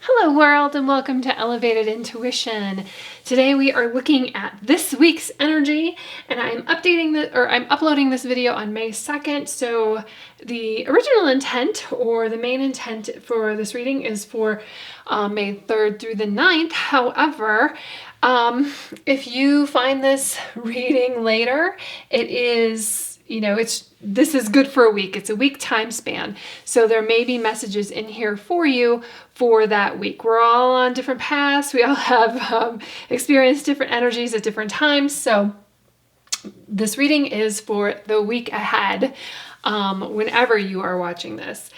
Hello world and welcome to Elevated Intuition. Today we are looking at this week's energy and I'm uploading this video on May 2nd. So the original intent or the main intent for this reading is for May 3rd through the 9th. However, if you find this reading later, it is, this is good for a week. It's a week time span. So there may be messages in here for you for that week. We're all on different paths. We all have experienced different energies at different times. So this reading is for the week ahead, whenever you are watching this.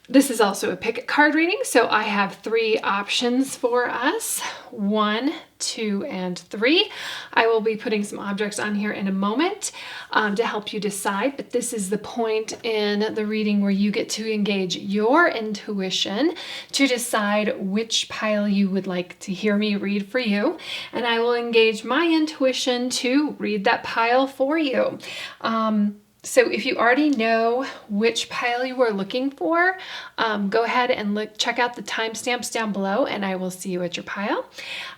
This is also a pick a card reading, so I have 3 options for us, 1, 2, and 3. I will be putting some objects on here in a moment to help you decide, but this is the point in the reading where you get to engage your intuition to decide which pile you would like to hear me read for you, and I will engage my intuition to read that pile for you. So if you already know which pile you are looking for, go ahead and check out the timestamps down below and I will see you at your pile.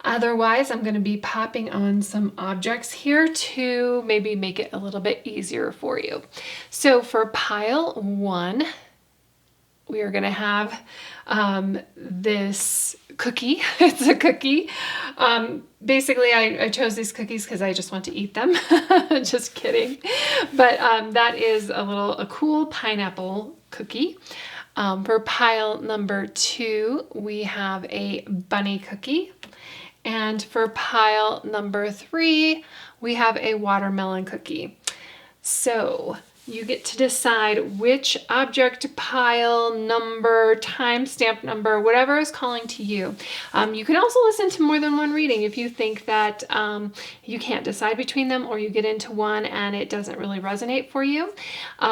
Otherwise, I'm going to be popping on some objects here to maybe make it a little bit easier for you. So for pile 1, we are going to have this cookie. It's a cookie. Basically, I chose these cookies because I just want to eat them. Just kidding. But that is a cool pineapple cookie. For pile number 2, we have a bunny cookie. And for pile number 3, we have a watermelon cookie. So you get to decide which object, pile, number, timestamp number, whatever is calling to you. You can also listen to more than one reading if you think that you can't decide between them or you get into one and it doesn't really resonate for you.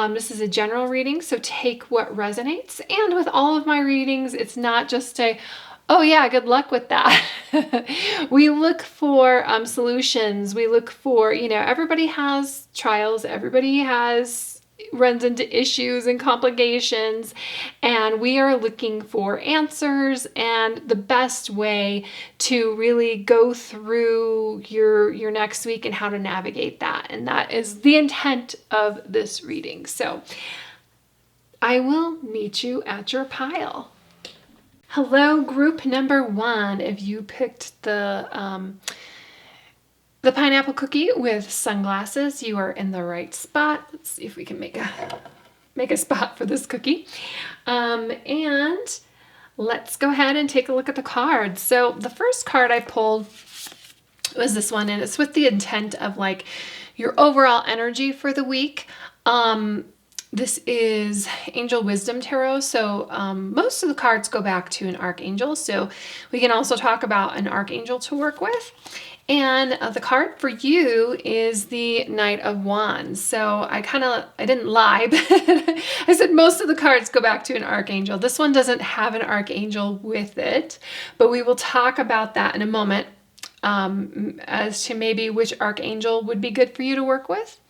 This is a general reading, so take what resonates. And with all of my readings, it's not just oh yeah, good luck with that. We look for solutions. We look for, everybody has trials. Everybody runs into issues and complications. And we are looking for answers and the best way to really go through your next week and how to navigate that. And that is the intent of this reading. So I will meet you at your pile. Hello, group number 1. If you picked the pineapple cookie with sunglasses, you are in the right spot. Let's see if we can make a spot for this cookie. And let's go ahead and take a look at the cards. So the first card I pulled was this one, and it's with the intent of your overall energy for the week. This is Angel Wisdom Tarot, so most of the cards go back to an archangel, so we can also talk about an archangel to work with. And the card for you is the Knight of Wands. So I didn't lie, but I said most of the cards go back to an archangel. This one doesn't have an archangel with it, but we will talk about that in a moment as to maybe which archangel would be good for you to work with.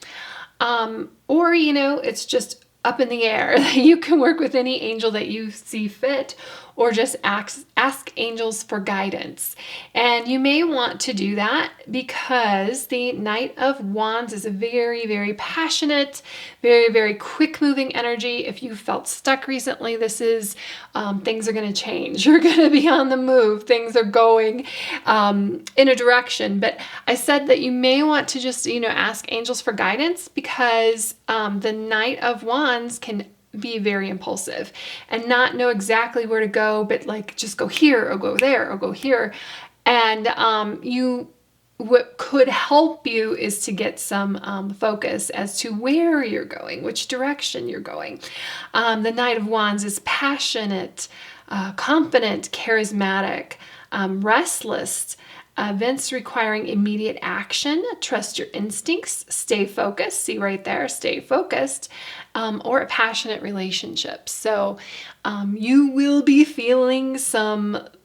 Or, it's just up in the air. You can work with any angel that you see fit, or just ask angels for guidance. And you may want to do that because the Knight of Wands is a very, very passionate, very, very quick moving energy. If you felt stuck recently, this is things are going to change. You're going to be on the move. Things are going in a direction. But I said that you may want to just, ask angels for guidance because the Knight of Wands can be very impulsive and not know exactly where to go, but just go here or go there or go here. And what could help you is to get some focus as to where you're going, which direction you're going. The Knight of Wands is passionate, confident, charismatic, restless, events requiring immediate action. Trust your instincts. Stay focused. See right there, stay focused. or a passionate relationship. So you will be feeling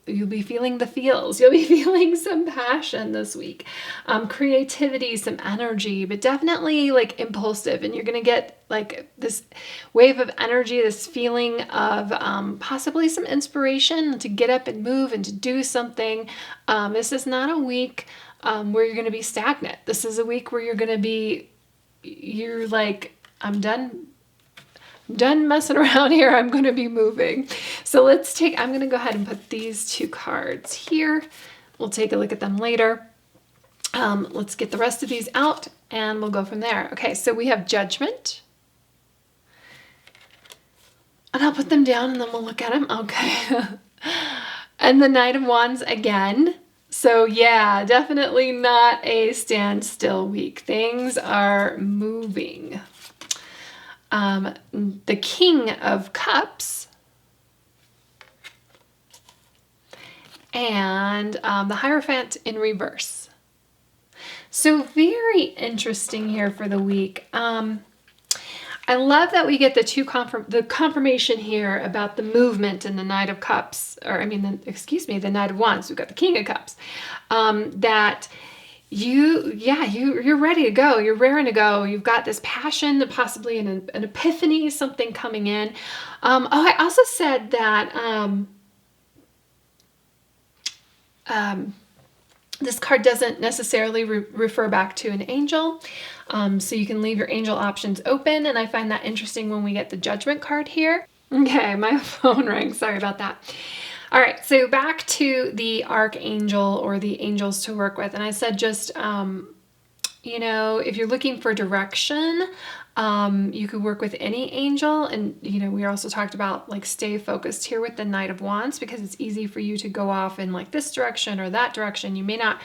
you'll be feeling the feels. You'll be feeling some passion this week, creativity, some energy, but definitely like impulsive. And you're going to get like this wave of energy, this feeling of possibly some inspiration to get up and move and to do something. This is not a week where you're going to be stagnant. This is a week where you're like, I'm done messing around here. I'm going to be moving. So I'm going to go ahead and put these 2 cards here. We'll take a look at them later. Let's get the rest of these out and we'll go from there. Okay, so we have Judgment. And I'll put them down and then we'll look at them. Okay. And the Knight of Wands again. So yeah, definitely not a standstill week. Things are moving. The King of Cups and the Hierophant in reverse. So very interesting here for the week. I love that we get the confirmation here about the movement in the Knight of Cups, the Knight of Wands. We've got the King of Cups. That you're ready to go. You're raring to go. You've got this passion, possibly an epiphany, something coming in. I also said that this card doesn't necessarily refer back to an angel. So you can leave your angel options open. And I find that interesting when we get the Judgment card here. Okay, my phone rang. Sorry about that. All right, so back to the Archangel or the angels to work with. And I said just, if you're looking for direction, you could work with any angel. And, we also talked about like stay focused here with the Knight of Wands because it's easy for you to go off in like this direction or that direction. You may not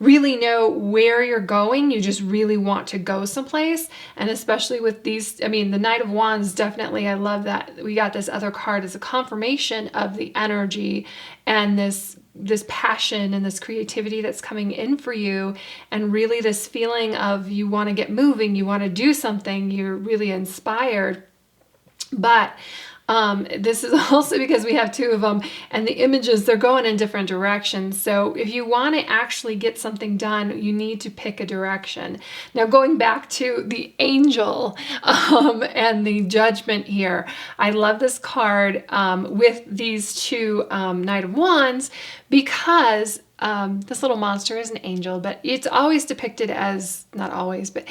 really know where you're going. You just really want to go someplace. And especially with these, the Knight of Wands, definitely, I love that we got this other card as a confirmation of the energy and this passion and this creativity that's coming in for you. And really this feeling of you want to get moving, you want to do something, you're really inspired. But this is also because we have 2 of them and the images, they're going in different directions. So if you want to actually get something done, you need to pick a direction. Now going back to the angel and the Judgment here, I love this card with these 2 Knight of Wands because this little monster is an angel, but it's always depicted as, not always, but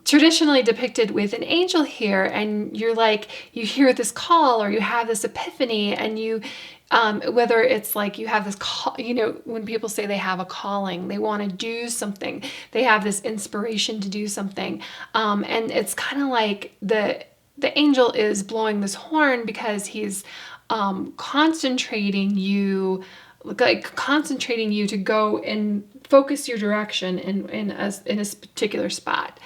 traditionally depicted with an angel here. And you're like, you hear this call or you have this epiphany and you, whether it's like you have this call, when people say they have a calling, they want to do something, they have this inspiration to do something. And it's kind of like the angel is blowing this horn because he's concentrating you to go and focus your direction in a particular spot.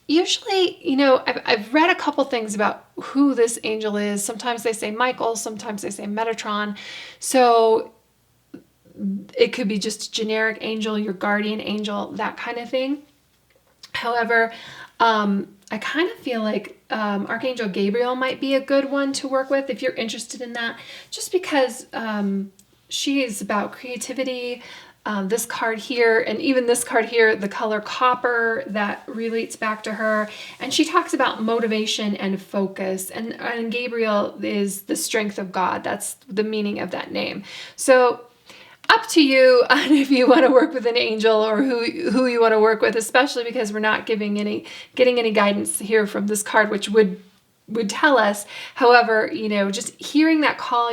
Usually, I've read a couple things about who this angel is. Sometimes they say Michael, sometimes they say Metatron. So it could be just a generic angel, your guardian angel, that kind of thing. However, I kind of feel like Archangel Gabriel might be a good one to work with if you're interested in that, just because she is about creativity. This card here, and even this card here, the color copper, that relates back to her. And she talks about motivation and focus. And Gabriel is the strength of God. That's the meaning of that name. So up to you on if you want to work with an angel or who you want to work with, especially because we're not getting any guidance here from this card, which would tell us. However, just hearing that call,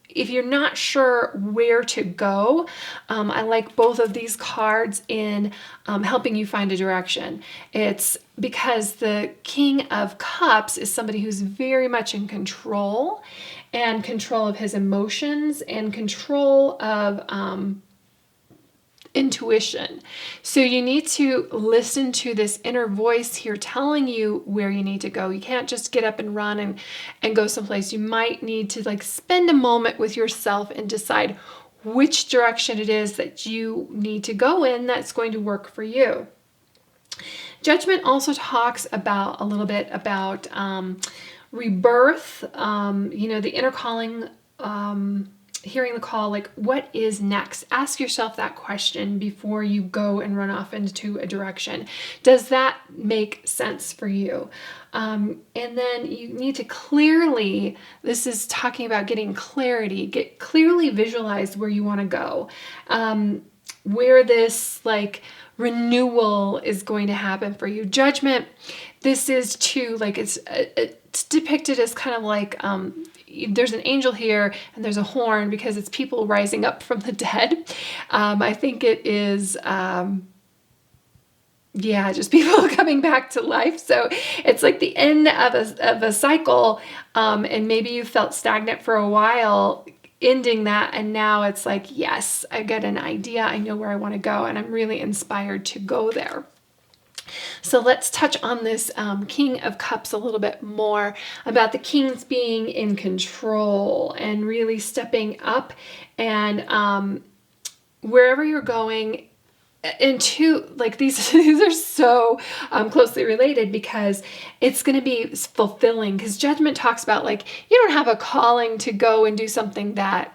if you're not sure where to go, I like both of these cards in helping you find a direction. It's because the King of Cups is somebody who's very much in control, and control of his emotions, and control of intuition. So you need to listen to this inner voice here telling you where you need to go. You can't just get up and run and go someplace. You might need to spend a moment with yourself and decide which direction it is that you need to go in that's going to work for you. Judgment also talks about a little bit about rebirth, the inner calling, hearing the call, like what is next? Ask yourself that question before you go and run off into a direction. Does that make sense for you? And then you need to clearly, this is talking about getting clarity, clearly visualize where you want to go, where this like renewal is going to happen for you. Judgment, this is too, like it's depicted as kind of like, there's an angel here and there's a horn because it's people rising up from the dead. I think it is, just people coming back to life. So it's like the end of a cycle, and maybe you felt stagnant for a while, ending that, and now it's like, yes, I got an idea, I know where I want to go, and I'm really inspired to go there. So let's touch on this King of Cups a little bit more, about the kings being in control and really stepping up, and wherever you're going into, like these are so closely related, because it's going to be fulfilling, because Judgment talks about like you don't have a calling to go and do something that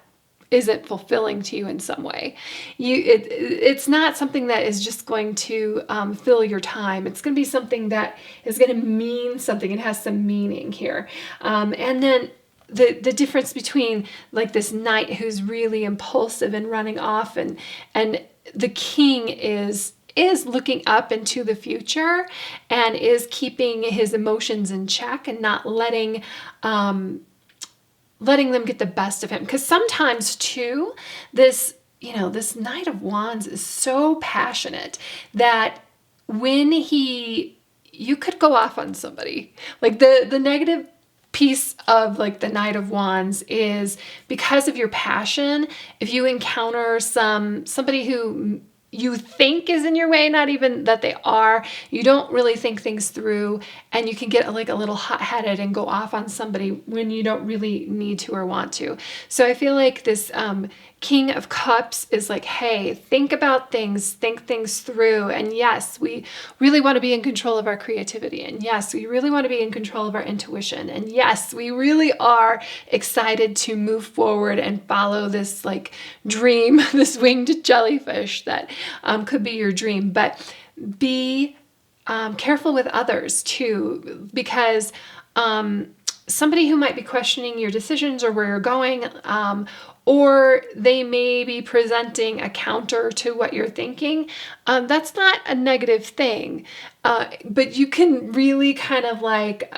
isn't fulfilling to you in some way. It's not something that is just going to fill your time. It's going to be something that is going to mean something. It has some meaning here. And then the difference between like this knight who's really impulsive and running off, and the king is looking up into the future and is keeping his emotions in check and not letting them get the best of him. Because sometimes too, this Knight of Wands is so passionate that when you could go off on somebody. Like the negative piece of like the Knight of Wands is, because of your passion, if you encounter somebody who you think is in your way, not even that they are, you don't really think things through, and you can get like a little hot-headed and go off on somebody when you don't really need to or want to. So I feel like this King of Cups is like, hey, think about things, think things through. And yes, we really want to be in control of our creativity. And yes, we really want to be in control of our intuition. And yes, we really are excited to move forward and follow this like dream, this winged jellyfish that could be your dream. But be careful with others too, because somebody who might be questioning your decisions or where you're going, or they may be presenting a counter to what you're thinking. That's not a negative thing, but you can really kind of like,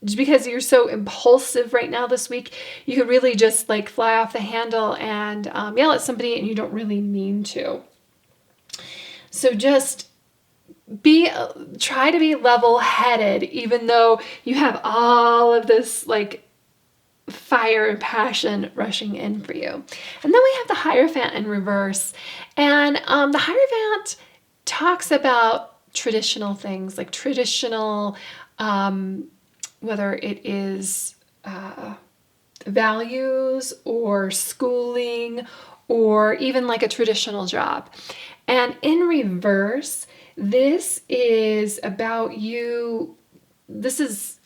just because you're so impulsive right now this week, you could really just like fly off the handle and yell at somebody, and you don't really mean to. So just try to be level-headed, even though you have all of this like fire and passion rushing in for you. And then we have the Hierophant in reverse. And the Hierophant talks about traditional things, like traditional, whether it is values or schooling or even like a traditional job. And in reverse, this is about you. This is,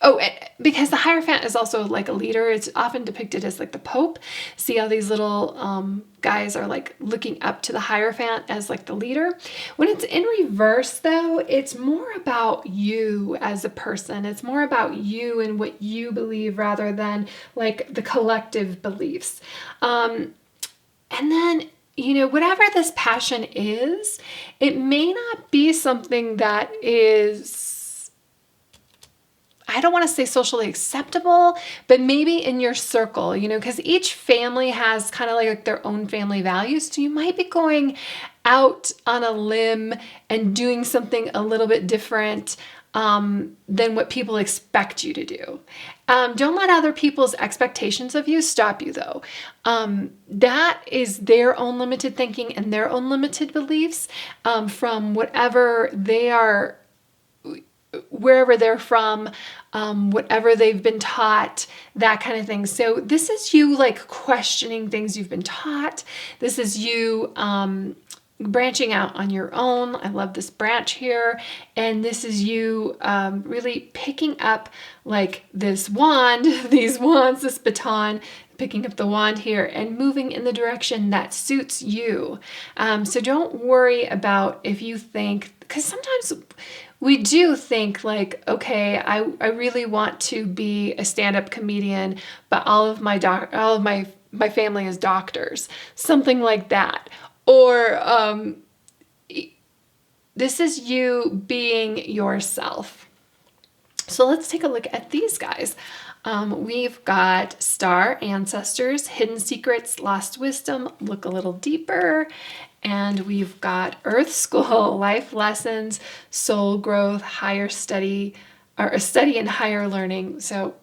because the Hierophant is also like a leader. It's often depicted as like the Pope. See how these little guys are like looking up to the Hierophant as like the leader. When it's in reverse though, it's more about you as a person. It's more about you and what you believe rather than like the collective beliefs. And then, whatever this passion is, it may not be something that is, I don't want to say socially acceptable, but maybe in your circle, because each family has kind of like their own family values. So you might be going out on a limb and doing something a little bit different than what people expect you to do. Don't let other people's expectations of you stop you though. That is their own limited thinking and their own limited beliefs from whatever they are, wherever they're from, whatever they've been taught, that kind of thing. So this is you like questioning things you've been taught. This is you branching out on your own. I love this branch here. And this is you really picking up like this wand, these wands, this baton, picking up the wand here and moving in the direction that suits you. So don't worry about if you think, because sometimes we do think like, okay, I really want to be a stand-up comedian, but all of my family is doctors, something like that. Or this is you being yourself. So let's take a look at these guys. We've got Star Ancestors, Hidden Secrets, Lost Wisdom, Look a Little Deeper. And we've got Earth School, Life Lessons, Soul Growth, Higher Study, or a Study in Higher Learning. So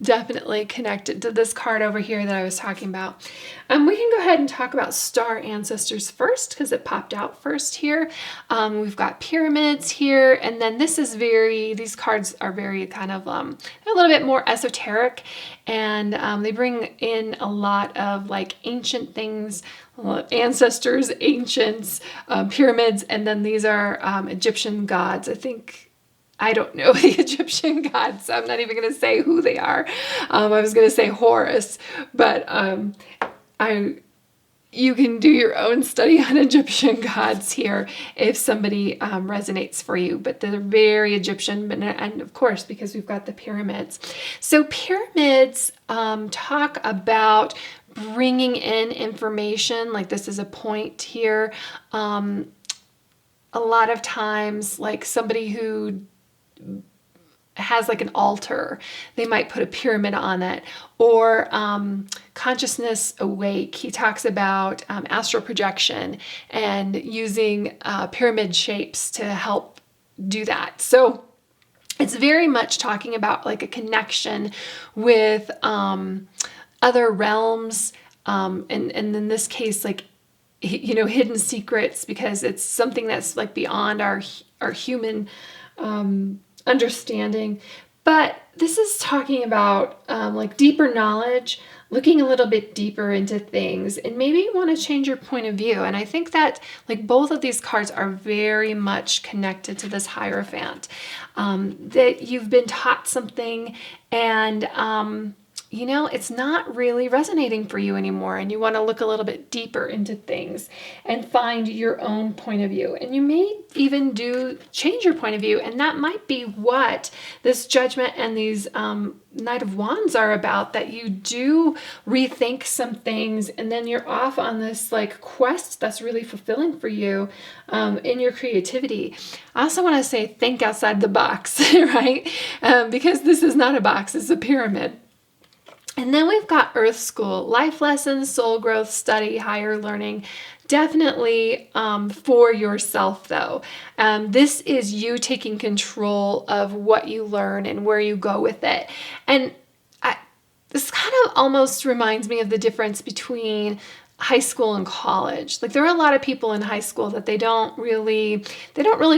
definitely connected to this card over here that I was talking about. We can go ahead and talk about Star Ancestors first because it popped out first here. We've got pyramids here, and then this is these cards are very kind of a little bit more esoteric, and they bring in a lot of like ancient things, ancestors, ancients, pyramids, and then these are Egyptian gods. I don't know the Egyptian gods, so I'm not even going to say who they are. I was going to say Horus, but you can do your own study on Egyptian gods here if somebody resonates for you, but they're very Egyptian, and of course, because we've got the pyramids. So pyramids talk about bringing in information, like this is a point here. A lot of times, like somebody who has like an altar, they might put a pyramid on it, or consciousness awake. He talks about astral projection and using pyramid shapes to help do that. So it's very much talking about like a connection with other realms, and in this case, like, you know, hidden secrets, because it's something that's like beyond our human understanding. But this is talking about like deeper knowledge, looking a little bit deeper into things, and maybe you want to change your point of view. And I think that like both of these cards are very much connected to this Hierophant, that you've been taught something and you know, it's not really resonating for you anymore, and you want to look a little bit deeper into things and find your own point of view. And you may even change your point of view, and that might be what this Judgment and these Knight of Wands are about, that you do rethink some things, and then you're off on this like quest that's really fulfilling for you in your creativity. I also want to say think outside the box, right? Because this is not a box, it's a pyramid. And then we've got Earth School, Life Lessons, Soul Growth, Study, Higher Learning. Definitely for yourself though. This is you taking control of what you learn and where you go with it. And this kind of almost reminds me of the difference between high school and college. Like there are a lot of people in high school that they don't really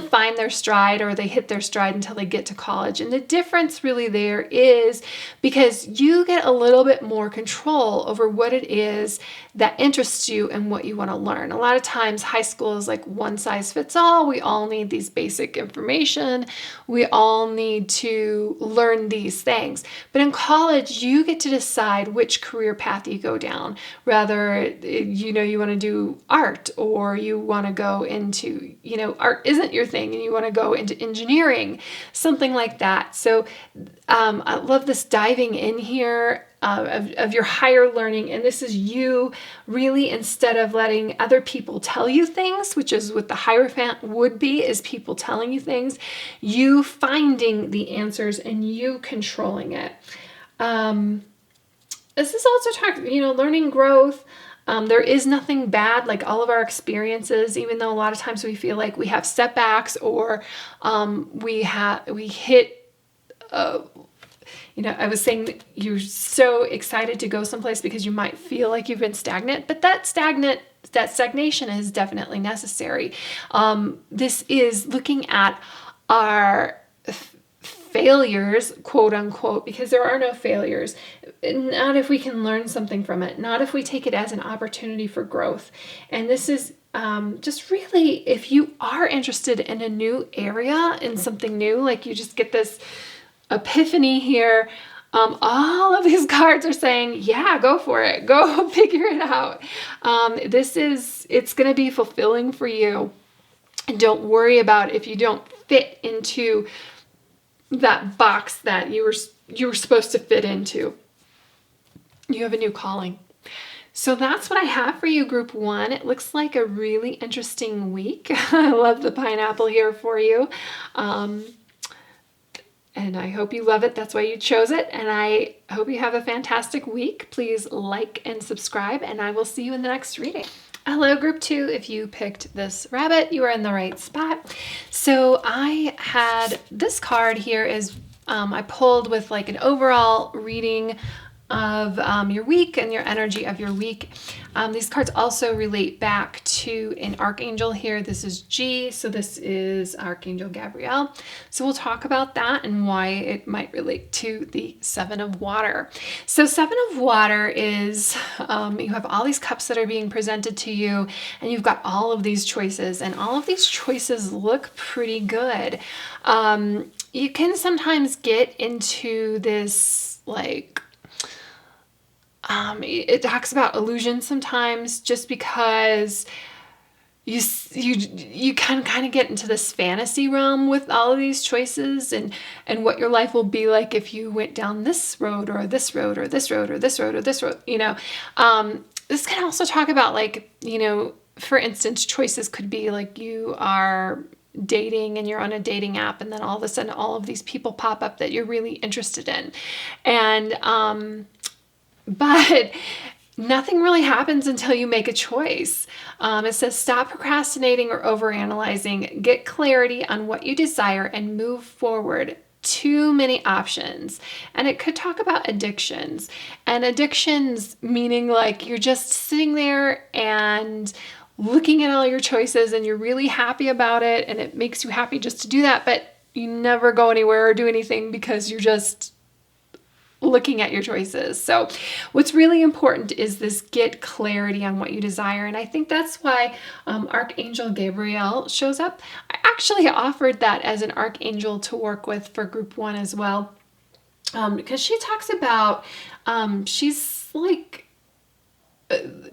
find their stride, or they hit their stride until they get to college. And the difference really there is because you get a little bit more control over what it is that interests you and what you want to learn. A lot of times high school is like one size fits all. We all need these basic information. We all need to learn these things. But in college, you get to decide which career path you go down. Rather, you know, you want to do art, or you want to go into, you know, art isn't your thing and you want to go into engineering, something like that. So I love this diving in here of your higher learning. And this is you really, instead of letting other people tell you things, which is what the Hierophant would be, is people telling you things, you finding the answers and you controlling it. This is also talking, you know, learning growth. There is nothing bad, like all of our experiences, even though a lot of times we feel like we have setbacks, or we hit, you know, I was saying that you're so excited to go someplace because you might feel like you've been stagnant, but that stagnation is definitely necessary. This is looking at our failures, quote unquote, because there are no failures. Not if we can learn something from it, not if we take it as an opportunity for growth. And this is just really, if you are interested in a new area, in something new, like you just get this epiphany here, all of these cards are saying, yeah, go for it. Go figure it out. It's going to be fulfilling for you. And don't worry about if you don't fit into that box that you were supposed to fit into. You have a new calling. So that's what I have for you, Group 1. It looks like a really interesting week. I love the pineapple here for you. And I hope you love it. That's why you chose it. And I hope you have a fantastic week. Please like and subscribe, and I will see you in the next reading. Hello, Group 2. If you picked this rabbit, you are in the right spot. So I had this card here is I pulled with like an overall reading of your week and your energy of your week. These cards also relate back to an archangel here. This is G, so this is Archangel Gabriel. So we'll talk about that and why it might relate to the Seven of Water. So Seven of Water is, you have all these cups that are being presented to you, and you've got all of these choices, and all of these choices look pretty good. You can sometimes get into this like, it talks about illusion sometimes, just because you can kind of get into this fantasy realm with all of these choices and what your life will be like if you went down this road or this road or this road or this road or this road, This can also talk about like, for instance, choices could be like you are dating and you're on a dating app, and then all of a sudden all of these people pop up that you're really interested in. But nothing really happens until you make a choice. It says, stop procrastinating or overanalyzing, get clarity on what you desire and move forward. Too many options. And it could talk about addictions, and addictions meaning like you're just sitting there and looking at all your choices and you're really happy about it and it makes you happy just to do that, but you never go anywhere or do anything because you're just looking at your choices. So what's really important is this get clarity on what you desire. And I think that's why Archangel Gabriel shows up. I actually offered that as an archangel to work with for Group 1 as well. Because she talks about, she's like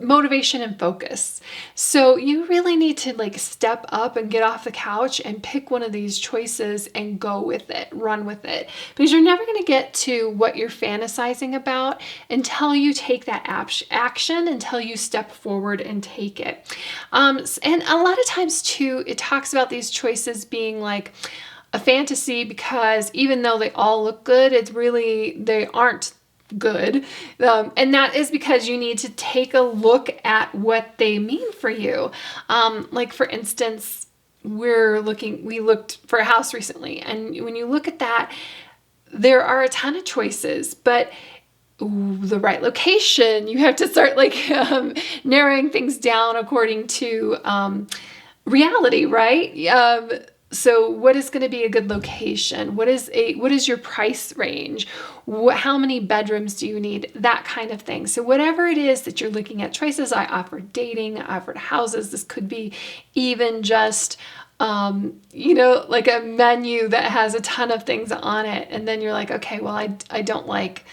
motivation and focus. So you really need to like step up and get off the couch and pick one of these choices and go with it, run with it, because you're never going to get to what you're fantasizing about until you take that action, until you step forward and take it. And a lot of times too, it talks about these choices being like a fantasy, because even though they all look good, they aren't good. And that is because you need to take a look at what they mean for you. Like for instance, we looked for a house recently, and when you look at that, there are a ton of choices, but the right location, you have to start like narrowing things down according to reality, right? So what is going to be a good location? What is your price range? How many bedrooms do you need? That kind of thing. So whatever it is that you're looking at choices, I offered dating, I offered houses. This could be even just, like a menu that has a ton of things on it. And then you're like, okay, well, I don't like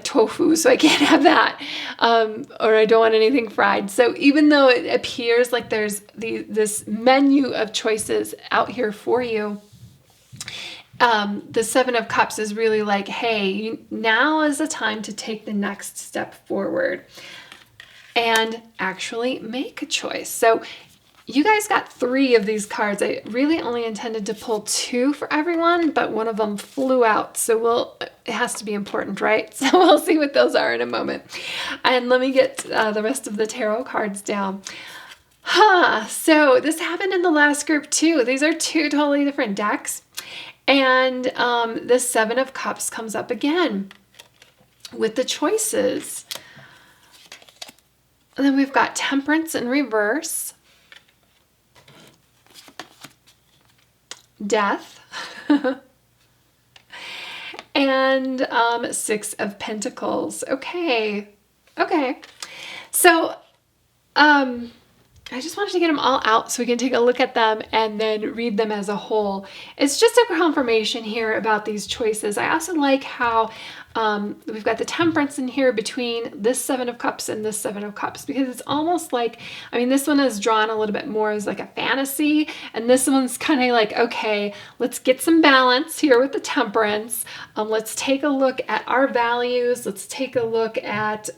tofu, so I can't have that. Or I don't want anything fried. So even though it appears like there's this menu of choices out here for you, the Seven of Cups is really like, hey, now is the time to take the next step forward and actually make a choice. So you guys got 3 of these cards. I really only intended to pull 2 for everyone, but one of them flew out. So it has to be important, right? So we'll see what those are in a moment. And let me get the rest of the tarot cards down. So this happened in the last group too. These are 2 totally different decks. And the Seven of Cups comes up again with the choices. And then we've got Temperance in reverse. Death. And 6 of Pentacles. Okay. So I just wanted to get them all out so we can take a look at them and then read them as a whole. It's just a confirmation here about these choices. I also like how we've got the Temperance in here between this Seven of Cups and this Seven of Cups, because it's almost like, I mean, this one is drawn a little bit more as like a fantasy, and this one's kind of like, okay, let's get some balance here with the Temperance. Let's take a look at our values. Let's take a look at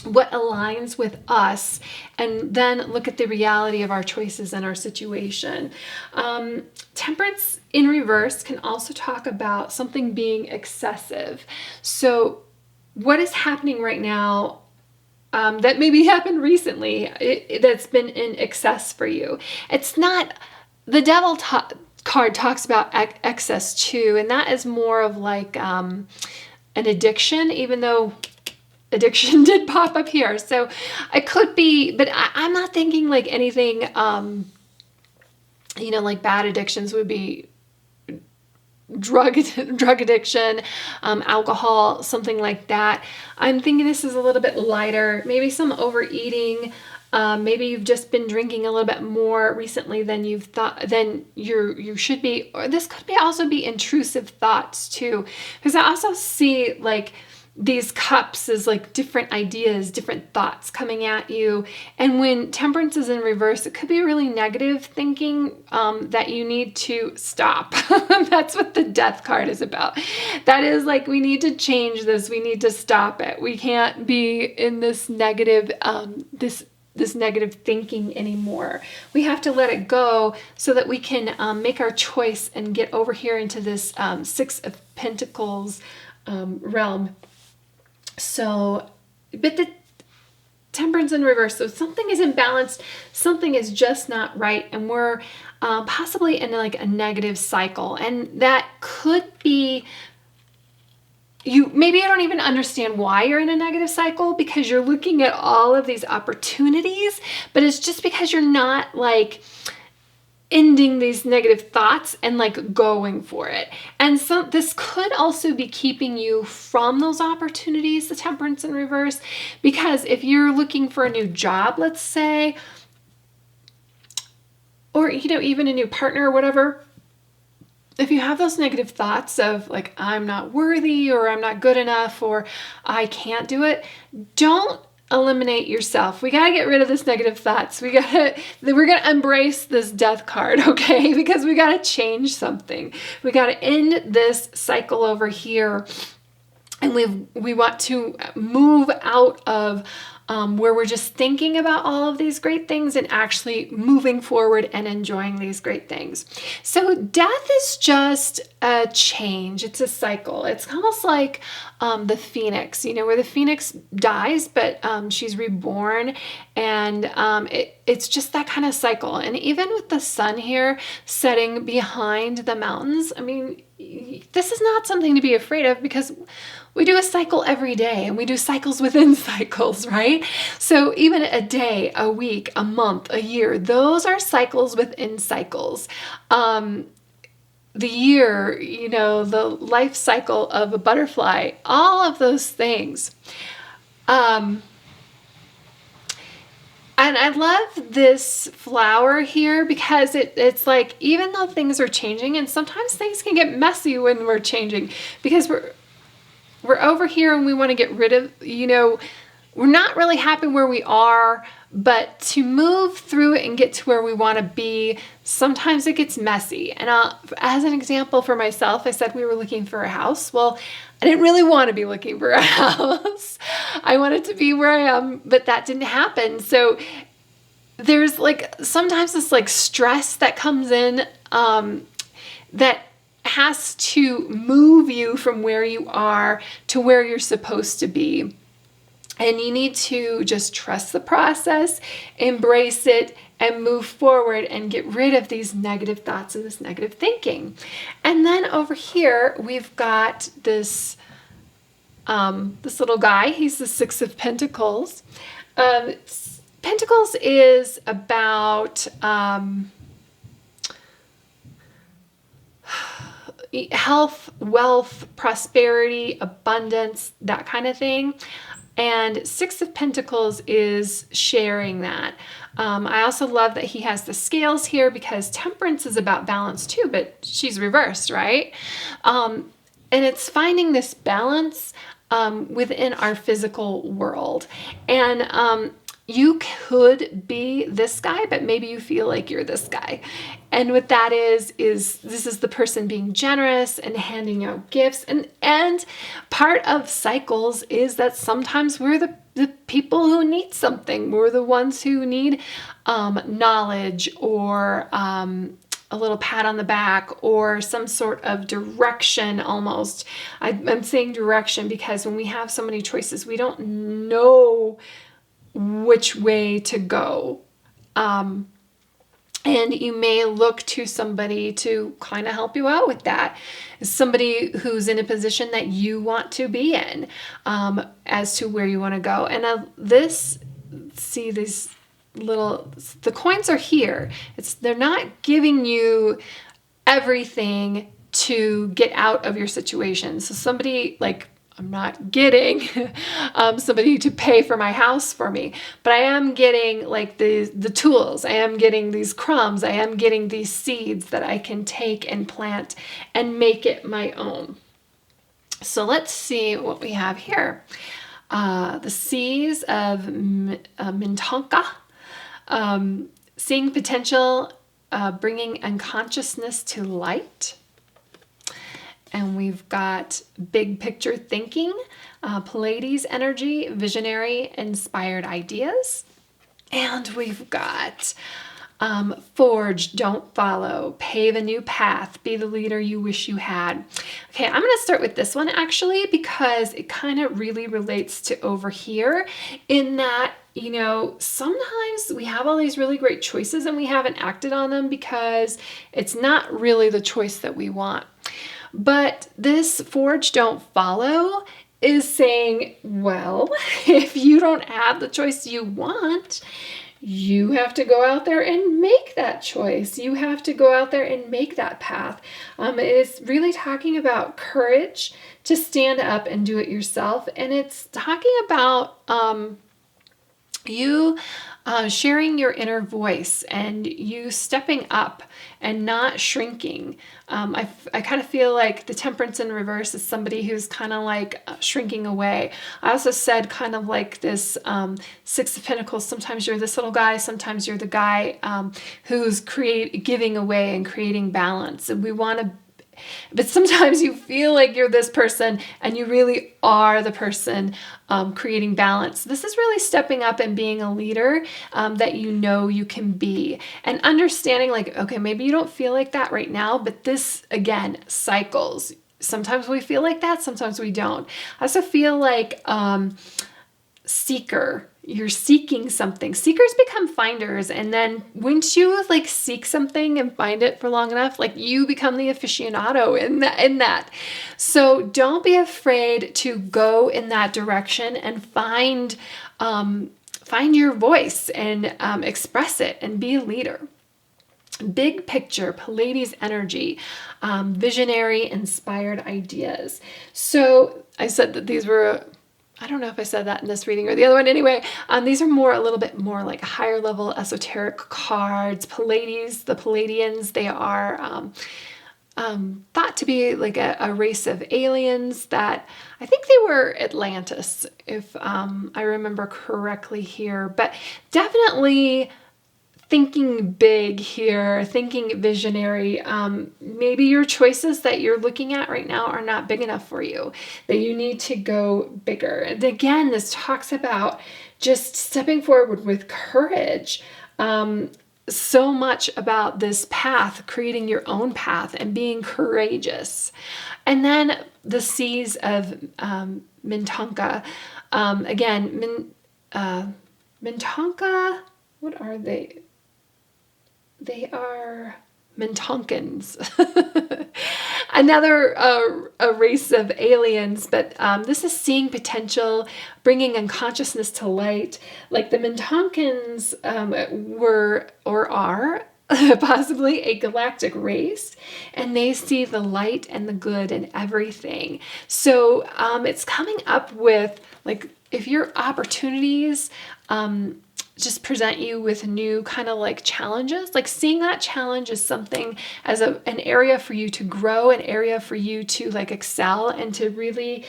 what aligns with us, and then look at the reality of our choices and our situation. Temperance in reverse can also talk about something being excessive. So what is happening right now that maybe happened recently that's been in excess for you? It's not, the Devil card talks about excess too, and that is more of like an addiction, even though addiction did pop up here. So it could be, but I'm not thinking like anything, you know, like bad addictions would be drug addiction, alcohol, something like that. I'm thinking this is a little bit lighter, maybe some overeating. Maybe you've just been drinking a little bit more recently than you've thought, than you should be. Or this could be also be intrusive thoughts too, because I also see like these cups as like different ideas, different thoughts coming at you. And when Temperance is in reverse, it could be really negative thinking that you need to stop. That's what the Death card is about. That is like, we need to change this. We need to stop it. We can't be in this negative, this negative thinking anymore. We have to let it go so that we can make our choice and get over here into this Six of Pentacles realm. So, but the Temperance in reverse, so something is imbalanced, something is just not right, and we're possibly in like a negative cycle. And that could be, maybe you don't even understand why you're in a negative cycle, because you're looking at all of these opportunities, but it's just because you're not like ending these negative thoughts and like going for it. And so this could also be keeping you from those opportunities, the Temperance in reverse, because if you're looking for a new job, let's say, or, you know, even a new partner or whatever, if you have those negative thoughts of like, I'm not worthy, or I'm not good enough, or I can't do it, don't eliminate yourself. We got to get rid of this negative thoughts. We're going to embrace this Death card, okay? Because we got to change something. We got to end this cycle over here. And we want to move out of where we're just thinking about all of these great things and actually moving forward and enjoying these great things. So death is just a change. It's a cycle. It's almost like the phoenix, you know, where the phoenix dies, but she's reborn, and it's just that kind of cycle. And even with the sun here setting behind the mountains, I mean, this is not something to be afraid of, because we do a cycle every day, and we do cycles within cycles, right? So even a day, a week, a month, a year, those are cycles within cycles. The year, you know, the life cycle of a butterfly, all of those things. And I love this flower here, because it's like, even though things are changing, and sometimes things can get messy when we're changing, because we're over here and we want to get rid of, you know, we're not really happy where we are, but to move through it and get to where we want to be, sometimes it gets messy. And as an example for myself, I said we were looking for a house. Well, I didn't really want to be looking for a house. I wanted to be where I am, but that didn't happen. So there's like sometimes this like stress that comes in that has to move you from where you are to where you're supposed to be. And you need to just trust the process, embrace it, and move forward and get rid of these negative thoughts and this negative thinking. And then over here, we've got this, this little guy. He's the Six of Pentacles. Pentacles is about health, wealth, prosperity, abundance, that kind of thing. And Six of Pentacles is sharing that. I also love that he has the scales here because Temperance is about balance too, but she's reversed, right? And it's finding this balance within our physical world. And you could be this guy, but maybe you feel like you're this guy. And what that is this is the person being generous and handing out gifts. And part of cycles is that sometimes we're the people who need something. We're the ones who need knowledge or a little pat on the back or some sort of direction almost. I'm saying direction because when we have so many choices, we don't know which way to go. And you may look to somebody to kind of help you out with that. Somebody who's in a position that you want to be in as to where you want to go. And see these little, the coins are here. They're not giving you everything to get out of your situation. So somebody like, I'm not getting somebody to pay for my house for me, but I am getting like the tools. I am getting these crumbs. I am getting these seeds that I can take and plant and make it my own. So let's see what we have here. The Seas of Mintonka, seeing potential, bringing unconsciousness to light. And we've got big picture thinking, Pleiades energy, visionary, inspired ideas. And we've got forge, don't follow, pave a new path, be the leader you wish you had. Okay, I'm going to start with this one actually because it kind of really relates to over here in that, you know, sometimes we have all these really great choices and we haven't acted on them because it's not really the choice that we want. But this forge, don't follow is saying, well, if you don't have the choice you want, you have to go out there and make that choice. You have to go out there and make that path. It's really talking about courage to stand up and do it yourself. And it's talking about you sharing your inner voice and you stepping up and not shrinking. I kind of feel like the Temperance in reverse is somebody who's kind of like shrinking away. I also said kind of like this Six of Pentacles. Sometimes you're this little guy. Sometimes you're the guy who's giving away and creating balance. And we want to, but sometimes you feel like you're this person and you really are the person creating balance. This is really stepping up and being a leader that you know you can be and understanding like, okay, maybe you don't feel like that right now, but this again, cycles. Sometimes we feel like that. Sometimes we don't. I also feel like seeker. You're seeking something. Seekers become finders. And then once you like seek something and find it for long enough, like you become the aficionado in that. So don't be afraid to go in that direction and find your voice and express it and be a leader. Big picture, Pleiades energy, visionary, inspired ideas. So I said that these were, I don't know if I said that in this reading or the other one. Anyway, these are a little bit more like higher level esoteric cards. Pleiades, the Pleiadians, they are thought to be like a race of aliens that I think they were Atlantis, if I remember correctly here. But definitely thinking big here, thinking visionary. Maybe your choices that you're looking at right now are not big enough for you, that you need to go bigger. And again, this talks about just stepping forward with courage. So much about this path, creating your own path and being courageous. And then the Seas of Mintonka. Again, Mintonka, what are they? They are Mintonkans. Another a race of aliens, but this is seeing potential, bringing unconsciousness to light. Like the Mintonkans were or are possibly a galactic race, and they see the light and the good in everything. So it's coming up with like if your opportunities just present you with new kind of like challenges, like seeing that challenge as something, as an area for you to grow, an area for you to like excel and to really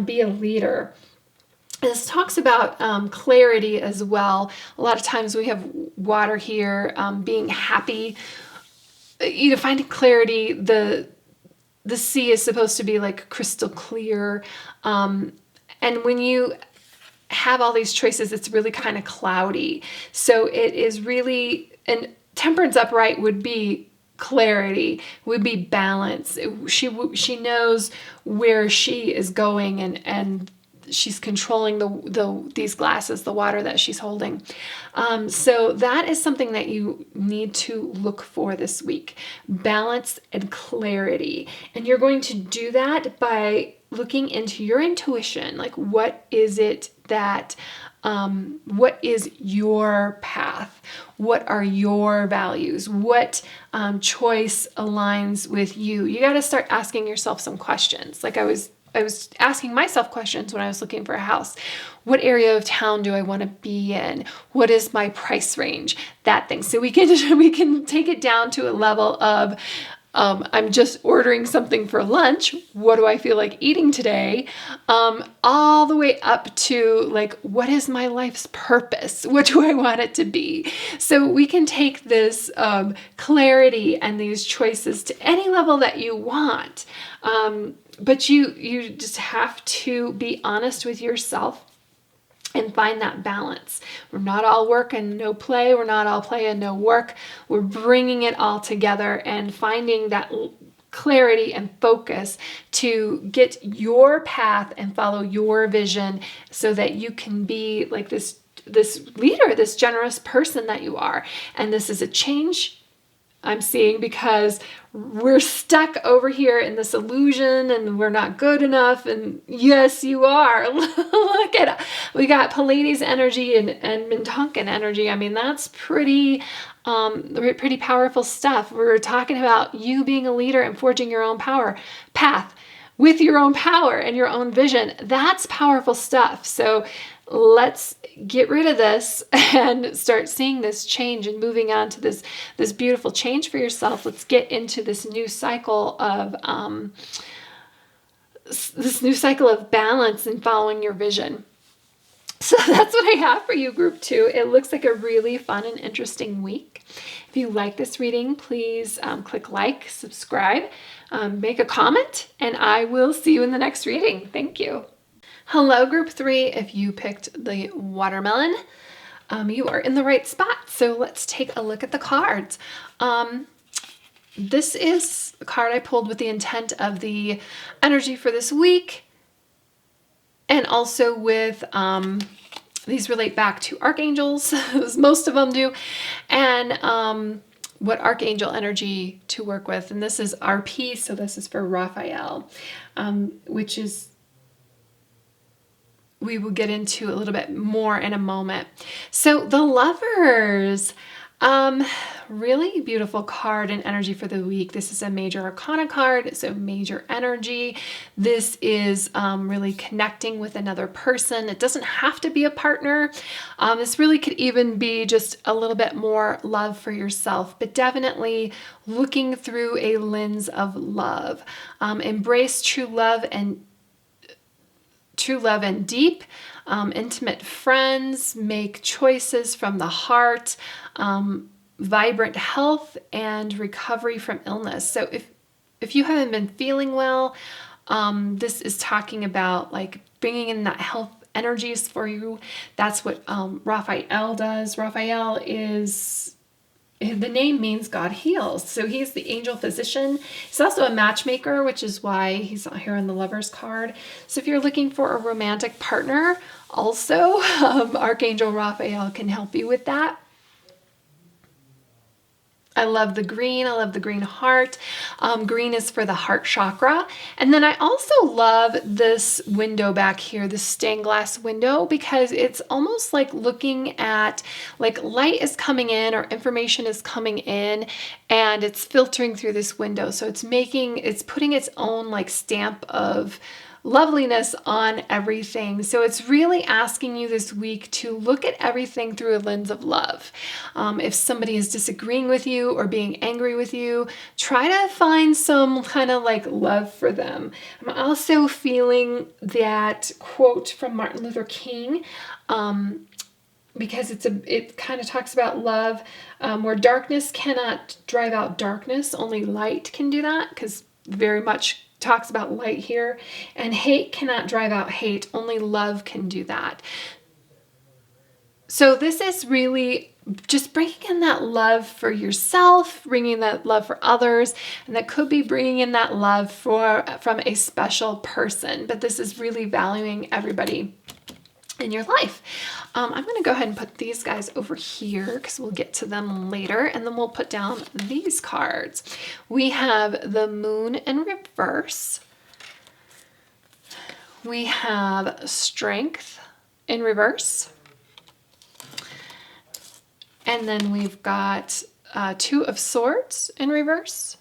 be a leader. This talks about clarity as well. A lot of times we have water here, being happy, finding clarity. The sea is supposed to be like crystal clear. And when you have all these choices, it's really kind of cloudy. So it is really, and temperance upright would be clarity, would be balance. She knows where she is going, and she's controlling these glasses, the water that she's holding. So that is something that you need to look for this week: balance and clarity. And you're going to do that by looking into your intuition. Like, what is it that, what is your path? What are your values? What choice aligns with you? You got to start asking yourself some questions. Like I was asking myself questions when I was looking for a house. What area of town do I want to be in? What is my price range? That thing. So we can take it down to a level of, I'm just ordering something for lunch. What do I feel like eating today? All the way up to like, what is my life's purpose? What do I want it to be? So we can take this clarity and these choices to any level that you want. But you just have to be honest with yourself and find that balance. We're not all work and no play. We're not all play and no work. We're bringing it all together and finding that clarity and focus to get your path and follow your vision so that you can be like this leader, this generous person that you are. And this is a change I'm seeing because we're stuck over here in this illusion and we're not good enough. And yes, you are. Look at it. We got Pleiades energy and Mintonkan energy. I mean, that's pretty powerful stuff. We're talking about you being a leader and forging your own path with your own power and your own vision. That's powerful stuff. So let's get rid of this and start seeing this change and moving on to this beautiful change for yourself. Let's get into this new cycle of balance and following your vision. So that's what I have for you, Group 2. It looks like a really fun and interesting week. If you like this reading, please click like, subscribe, make a comment, and I will see you in the next reading. Thank you. Hello, Group 3. If you picked the watermelon, you are in the right spot. So let's take a look at the cards. This is the card I pulled with the intent of the energy for this week. And also with, these relate back to archangels, as most of them do. And what archangel energy to work with. And this is RP, so this is for Raphael, which is, we will get into a little bit more in a moment. So the Lovers, really beautiful card and energy for the week. This is a major arcana card, so major energy. This is really connecting with another person. It doesn't have to be a partner. This really could even be just a little bit more love for yourself, but definitely looking through a lens of love. Embrace true love and deep, intimate friends, make choices from the heart, vibrant health, and recovery from illness. So if you haven't been feeling well, this is talking about like bringing in that health energies for you. That's what Raphael does. Raphael is, the name means God heals. So he's the angel physician. He's also a matchmaker, which is why he's here on the Lovers card. So if you're looking for a romantic partner, also Archangel Raphael can help you with that. I love the green. I love the green heart. Green is for the heart chakra. And then I also love this window back here, this stained glass window, because it's almost like looking at, like light is coming in or information is coming in and it's filtering through this window. So it's putting its own like stamp of loveliness on everything. So it's really asking you this week to look at everything through a lens of love. If somebody is disagreeing with you or being angry with you, try to find some kind of like love for them. I'm also feeling that quote from Martin Luther King, because it kind of talks about love, where darkness cannot drive out darkness, only light can do that, because very much talks about light here. And hate cannot drive out hate, only love can do that. So this is really just bringing in that love for yourself, bringing that love for others, and that could be bringing in that love from a special person. But this is really valuing everybody in your life. I'm going to go ahead and put these guys over here because we'll get to them later, and then we'll put down these cards. We have the Moon in reverse. We have Strength in reverse. And then we've got Two of Swords in reverse.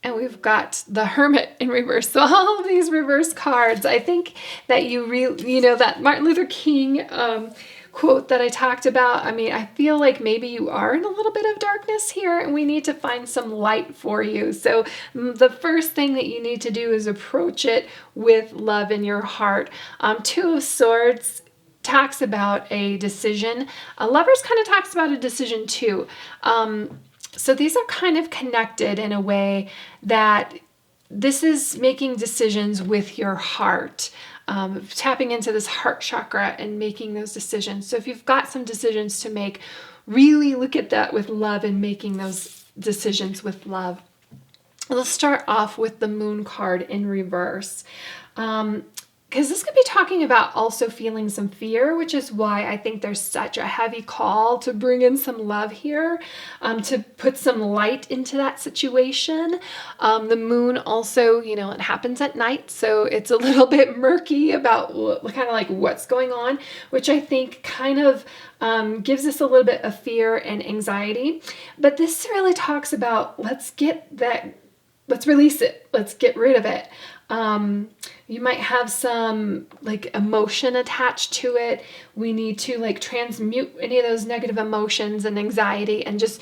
And we've got the Hermit in reverse. So all of these reverse cards, I think that that Martin Luther King quote that I talked about, I mean, I feel like maybe you are in a little bit of darkness here and we need to find some light for you. So the first thing that you need to do is approach it with love in your heart. Two of Swords talks about a decision. Lovers kind of talks about a decision too. So these are kind of connected in a way that this is making decisions with your heart, tapping into this heart chakra and making those decisions. So if you've got some decisions to make, really look at that with love and making those decisions with love. Let's start off with the Moon card in reverse. Because this could be talking about also feeling some fear, which is why I think there's such a heavy call to bring in some love here, to put some light into that situation. The moon also, it happens at night, so it's a little bit murky about kind of like what's going on, which I think kind of gives us a little bit of fear and anxiety. But this really talks about let's release it, let's get rid of it. You might have some like emotion attached to it. We need to like transmute any of those negative emotions and anxiety and just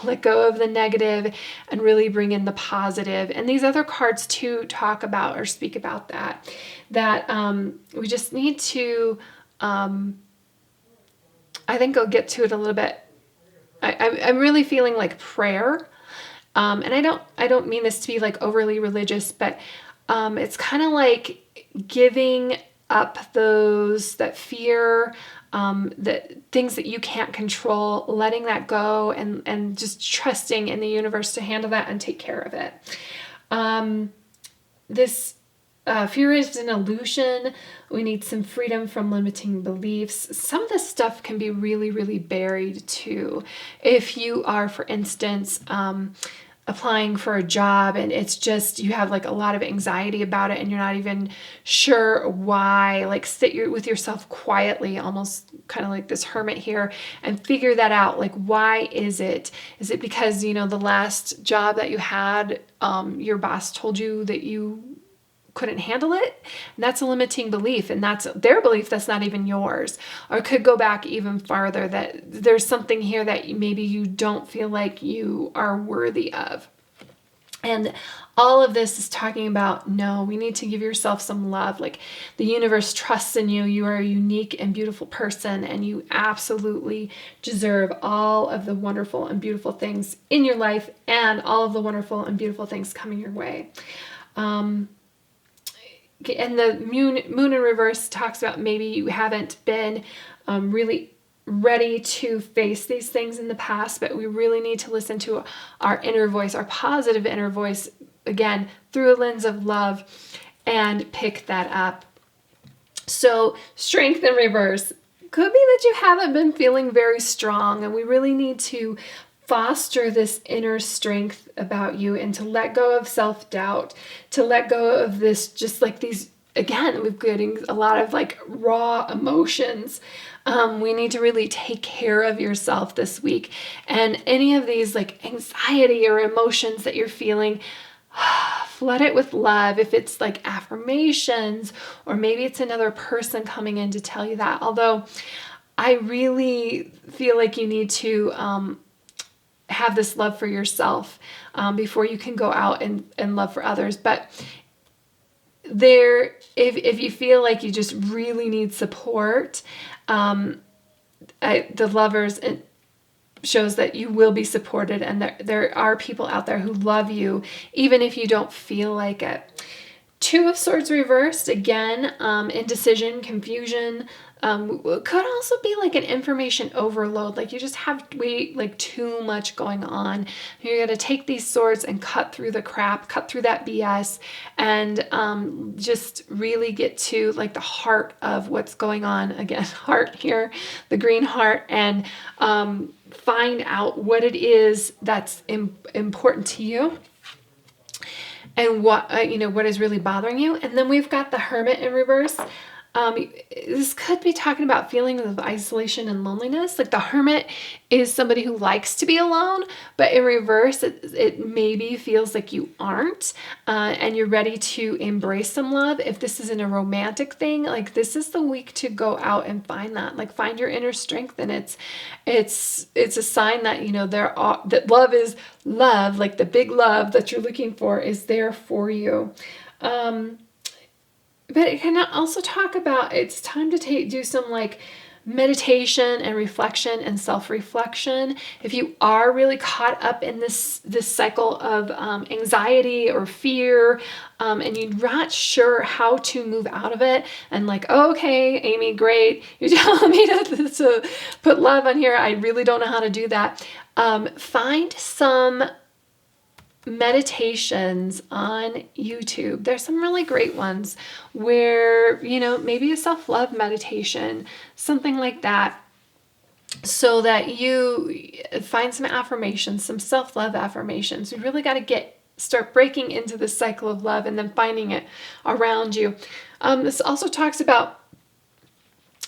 let go of the negative and really bring in the positive. And these other cards too talk about or speak about that we just need to, I think I'll get to it a little bit. I'm really feeling like prayer. And I don't mean this to be like overly religious, but it's kind of like giving up that fear, that things that you can't control, letting that go and just trusting in the universe to handle that and take care of it. This fear is an illusion. We need some freedom from limiting beliefs. Some of this stuff can be really, really buried too. If you are, for instance, applying for a job and it's just, you have like a lot of anxiety about it and you're not even sure why, like sit with yourself quietly, almost kind of like this hermit here, and figure that out. Like, why is it? Is it because, the last job that you had, your boss told you that you couldn't handle it? And that's a limiting belief, and that's their belief, that's not even yours. Or it could go back even farther, that there's something here that maybe you don't feel like you are worthy of. And all of this is talking about, no, we need to give yourself some love. Like, the universe trusts in you. You are a unique and beautiful person, and you absolutely deserve all of the wonderful and beautiful things in your life and all of the wonderful and beautiful things coming your way. And the moon in reverse talks about maybe you haven't been really ready to face these things in the past, but we really need to listen to our inner voice, our positive inner voice, again, through a lens of love, and pick that up. So Strength in reverse could be that you haven't been feeling very strong, and we really need to foster this inner strength about you and to let go of self-doubt, to let go of this, just like these, again, we're getting a lot of like raw emotions. We need to really take care of yourself this week. And any of these like anxiety or emotions that you're feeling, flood it with love. If it's like affirmations, or maybe it's another person coming in to tell you that. Although I really feel like you need to have this love for yourself before you can go out and love for others. But if you feel like you just really need support, the Lovers shows that you will be supported, and there are people out there who love you, even if you don't feel like it. Two of Swords reversed, again, indecision, confusion. Could also be like an information overload, like you just have like too much going on. You're going to take these swords and cut through the crap, cut through that BS, and just really get to like the heart of what's going on. Again, heart here, the green heart, and find out what it is that's important to you, and what what is really bothering you. And then we've got the Hermit in reverse. This could be talking about feelings of isolation and loneliness. Like the Hermit is somebody who likes to be alone, but in reverse, it maybe feels like you aren't, and you're ready to embrace some love. If this isn't a romantic thing, like this is the week to go out and find that, like find your inner strength. And it's a sign that, that love is love, like the big love that you're looking for is there for you. But it can also talk about it's time to do some like meditation and reflection and self-reflection. If you are really caught up in this cycle of anxiety or fear, and you're not sure how to move out of it, and like, oh, okay, Amy, great, you're telling me to put love on here. I really don't know how to do that. Find some meditations on YouTube. There's some really great ones where, maybe a self-love meditation, something like that, so that you find some affirmations, some self-love affirmations. We really got to start breaking into the cycle of love and then finding it around you. This also talks about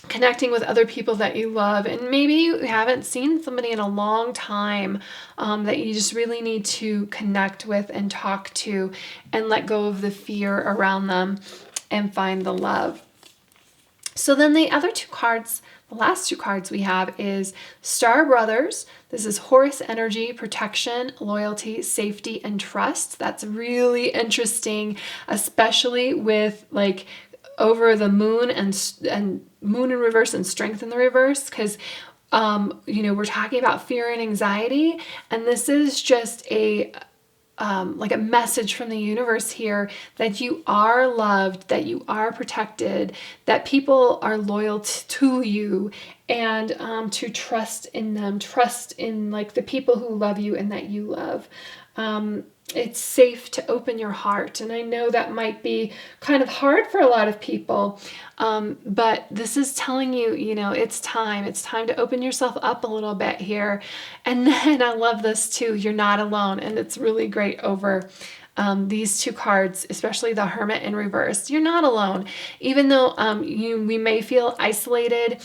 connecting with other people that you love, and maybe you haven't seen somebody in a long time that you just really need to connect with and talk to and let go of the fear around them and find the love. So then the other two cards, the last two cards we have is Star Brothers. This is Horus energy, protection, loyalty, safety, and trust. That's really interesting, especially with like over the moon and moon in reverse and strength in the reverse, because we're talking about fear and anxiety, and this is just like a message from the universe here that you are loved, that you are protected, that people are loyal to you, and to trust in them, trust in like the people who love you and that you love. It's safe to open your heart. And I know that might be kind of hard for a lot of people, but this is telling you, it's time to open yourself up a little bit here. And then I love this too, you're not alone. And it's really great over these two cards, especially the Hermit in reverse. You're not alone. Even though we may feel isolated,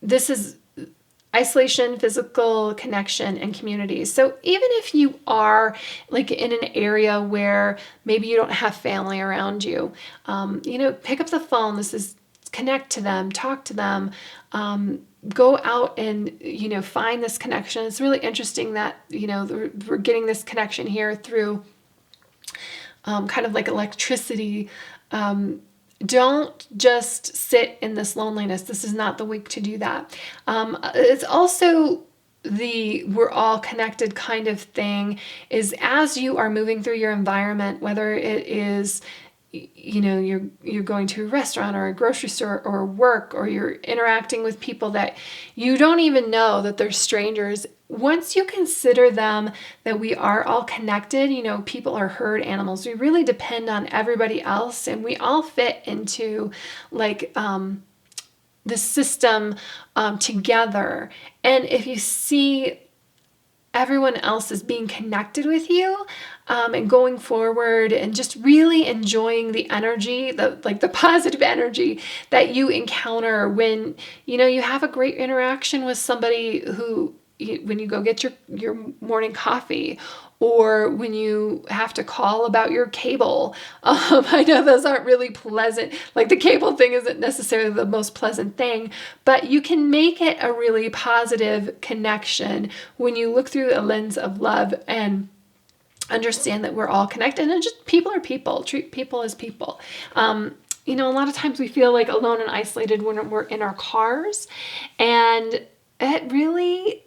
this is isolation, physical connection, and community. So even if you are like in an area where maybe you don't have family around you, pick up the phone. This is connect to them, talk to them, go out and, find this connection. It's really interesting that, we're getting this connection here through kind of like electricity. Don't just sit in this loneliness. This is not the week to do that. It's also the we're all connected kind of thing is as you are moving through your environment, whether it is, you're going to a restaurant or a grocery store or work, or you're interacting with people that you don't even know that they're strangers. Once you consider them, that we are all connected, people are herd animals. We really depend on everybody else, and we all fit into like the system together. And if you see everyone else is being connected with you, and going forward and just really enjoying the energy, the positive energy that you encounter when, you have a great interaction with somebody who, when you go get your morning coffee, or when you have to call about your cable. I know those aren't really pleasant. Like the cable thing isn't necessarily the most pleasant thing, but you can make it a really positive connection when you look through a lens of love and understand that we're all connected, and just people are people. Treat people as people. A lot of times we feel like alone and isolated when we're in our cars, and it really,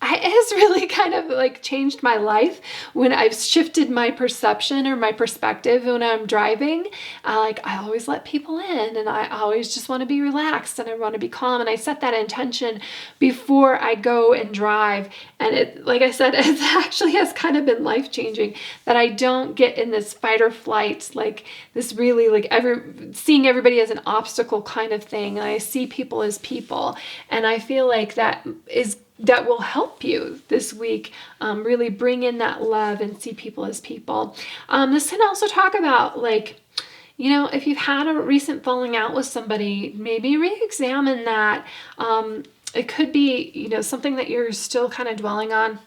it has really kind of like changed my life when I've shifted my perception or my perspective when I'm driving. I always let people in, and I always just want to be relaxed, and I want to be calm, and I set that intention before I go and drive. And it, like I said, it actually has kind of been life-changing that I don't get in this fight or flight, like this really like seeing everybody as an obstacle kind of thing. And I see people as people, and I feel like that will help you this week really bring in that love and see people as people. This can also talk about if you've had a recent falling out with somebody, maybe re-examine that. It could be, something that you're still kind of dwelling on.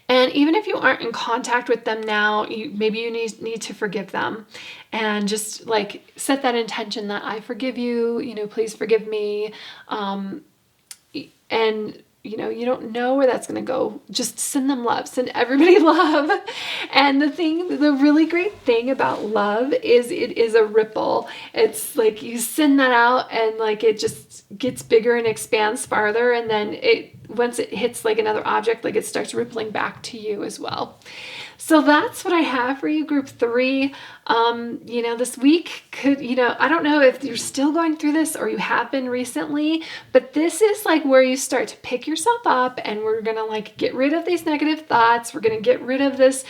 And even if you aren't in contact with them now, maybe you need to forgive them, and just like set that intention that I forgive you, please forgive me. And you don't know where that's going to go. Just send them love. Send everybody love. And the really great thing about love is it is a ripple. It's like you send that out, and like it just gets bigger and expands farther. And then once it hits like another object, like it starts rippling back to you as well. So that's what I have for you, group 3. This week could, I don't know if you're still going through this or you have been recently, but this is like where you start to pick yourself up, and we're going to like get rid of these negative thoughts. We're going to get rid of this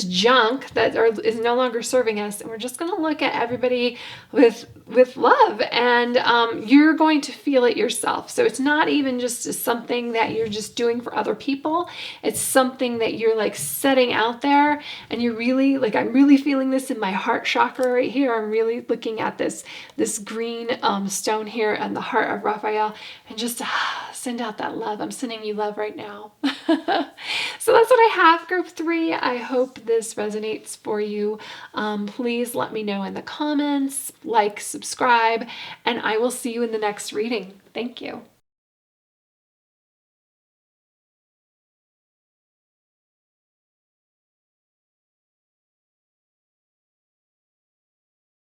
junk that is no longer serving us. And we're just going to look at everybody with love, and you're going to feel it yourself. So it's not even just something that you're just doing for other people. It's something that you're like setting out there, and you're really like, I'm really feeling this in my heart chakra right here. I'm really looking at this green stone here and the heart of Raphael, and just send out that love. I'm sending you love right now. So that's what I have, group 3. I hope this resonates for you. Please let me know in the comments, subscribe, and I will see you in the next reading. Thank you.